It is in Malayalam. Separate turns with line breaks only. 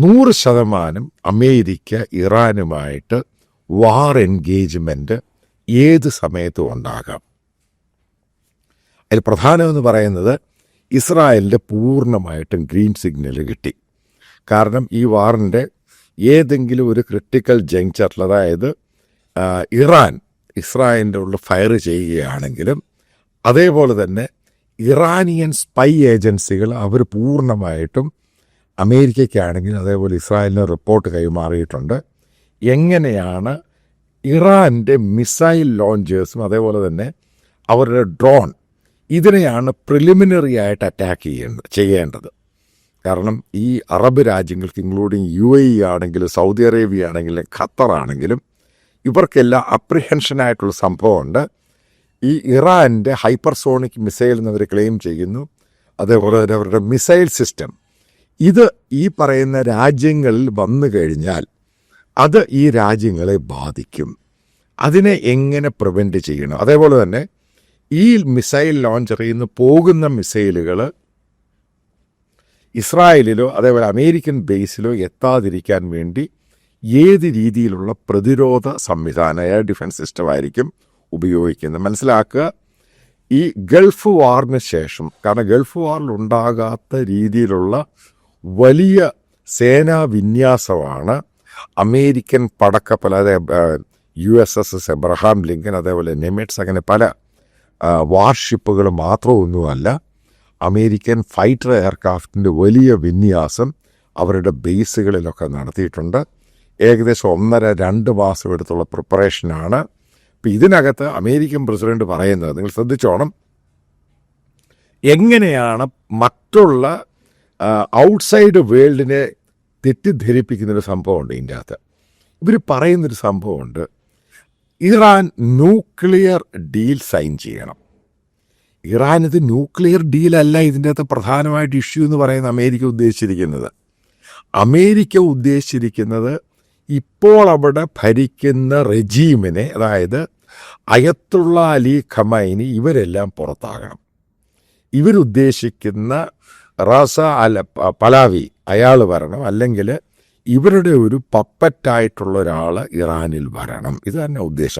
100% അമേരിക്ക ഇറാനുമായിട്ട് വാർ എൻഗേജ്മെൻറ്റ് ഏത് സമയത്തും ഉണ്ടാകാം. അതിൽ പ്രധാനമെന്ന് പറയുന്നത് ഇസ്രായേലിൻ്റെ പൂർണ്ണമായിട്ടും ഗ്രീൻ സിഗ്നൽ കിട്ടി. കാരണം ഈ വാറിൻ്റെ ഏതെങ്കിലും ഒരു ക്രിട്ടിക്കൽ ജങ്ചറിൽ, അതായത് ഇറാൻ ഇസ്രായേലിൻ്റെ ഉള്ള ഫയർ ചെയ്യുകയാണെങ്കിലും, അതേപോലെ തന്നെ ഇറാനിയൻ സ്പൈ ഏജൻസികൾ അവർ പൂർണ്ണമായിട്ടും അമേരിക്കയ്ക്കാണെങ്കിലും അതേപോലെ ഇസ്രായേലിന് റിപ്പോർട്ട് കൈമാറിയിട്ടുണ്ട്. എങ്ങനെയാണ് ഇറാൻ്റെ മിസൈൽ ലോഞ്ചേഴ്സും അതേപോലെ തന്നെ അവരുടെ ഡ്രോൺ ഇതിനെയാണ് പ്രിലിമിനറി ആയിട്ട് അറ്റാക്ക് ചെയ്യേണ്ടത്. കാരണം ഈ അറബ് രാജ്യങ്ങൾക്ക്, ഇൻക്ലൂഡിങ് UAE ആണെങ്കിലും സൗദി അറേബ്യ ആണെങ്കിലും ഖത്തർ ആണെങ്കിലും, ഇവർക്കെല്ലാം അപ്രിഹെൻഷനായിട്ടുള്ള സംഭവമുണ്ട്. ഈ ഇറാൻ്റെ ഹൈപ്പർസോണിക് മിസൈൽ എന്നവർ ക്ലെയിം ചെയ്യുന്നു. അതേപോലെ തന്നെ അവരുടെ മിസൈൽ സിസ്റ്റം ഇത് ഈ പറയുന്ന രാജ്യങ്ങളിൽ വന്നു കഴിഞ്ഞാൽ അത് ഈ രാജ്യങ്ങളെ ബാധിക്കും. അതിനെ എങ്ങനെ പ്രിവെൻറ്റ് ചെയ്യണം? അതേപോലെ തന്നെ ഈ മിസൈൽ ലോഞ്ചറിൽ നിന്ന് പോകുന്ന മിസൈലുകൾ ഇസ്രായേലിലോ അതേപോലെ അമേരിക്കൻ ബേസിലോ എത്താതിരിക്കാൻ വേണ്ടി ഏത് രീതിയിലുള്ള പ്രതിരോധ സംവിധാനം, എയർ ഡിഫൻസ് സിസ്റ്റം ആയിരിക്കും ഉപയോഗിക്കുന്നത് മനസ്സിലാക്കുക. ഈ ഗൾഫ് വാറിന് ശേഷം, കാരണം ഗൾഫ് വാറിൽ ഉണ്ടാകാത്ത രീതിയിലുള്ള വലിയ സേനാ വിന്യാസമാണ് അമേരിക്കൻ പടക്കപ്പൽ, അതായത് USS എബ്രഹാം ലിങ്കൻ, അതേപോലെ നെമിറ്റ്സ്, അങ്ങനെ പല വാർഷിപ്പുകൾ മാത്രമൊന്നുമല്ല, അമേരിക്കൻ ഫൈറ്റർ എയർക്രാഫ്റ്റിൻ്റെ വലിയ വിന്യാസം അവരുടെ ബേസുകളിലൊക്കെ നടത്തിയിട്ടുണ്ട്. ഏകദേശം 1.5-2 മാസം എടുത്തുള്ള പ്രിപ്പറേഷനാണ്. ഇപ്പം ഇതിനകത്ത് അമേരിക്കൻ പ്രസിഡന്റ് പറയുന്നത്, നിങ്ങൾ ശ്രദ്ധിച്ചോണം, എങ്ങനെയാണ് മറ്റുള്ള ഔട്ട്സൈഡ് വേൾഡിനെ തെറ്റിദ്ധരിപ്പിക്കുന്നൊരു സംഭവമുണ്ട്. ഇതിൻ്റെ അകത്ത് ഇവർ പറയുന്നൊരു സംഭവമുണ്ട്, ഇറാൻ ന്യൂക്ലിയർ ഡീൽ സൈൻ ചെയ്യണം. ഇറാൻ ഇത് ന്യൂക്ലിയർ ഡീലല്ല ഇതിൻ്റെ അകത്ത് പ്രധാനമായിട്ട് ഇഷ്യൂ എന്ന് പറയുന്നത് അമേരിക്ക ഉദ്ദേശിച്ചിരിക്കുന്നത്. അമേരിക്ക ഉദ്ദേശിച്ചിരിക്കുന്നത് ഇപ്പോൾ അവിടെ ഭരിക്കുന്ന റെജീമിനെ, അതായത് അയത്തുള്ള അലി ഖമൈനി, ഇവരെല്ലാം പുറത്താകണം. ഇവരുദ്ദേശിക്കുന്ന റാസ അൽ പലാവി അയാൾ വരണം, അല്ലെങ്കിൽ ഇവരുടെ ഒരു പപ്പറ്റായിട്ടുള്ള ഒരാൾ ഇറാനിൽ വരണം. ഇത് തന്നെ ഉദ്ദേശം.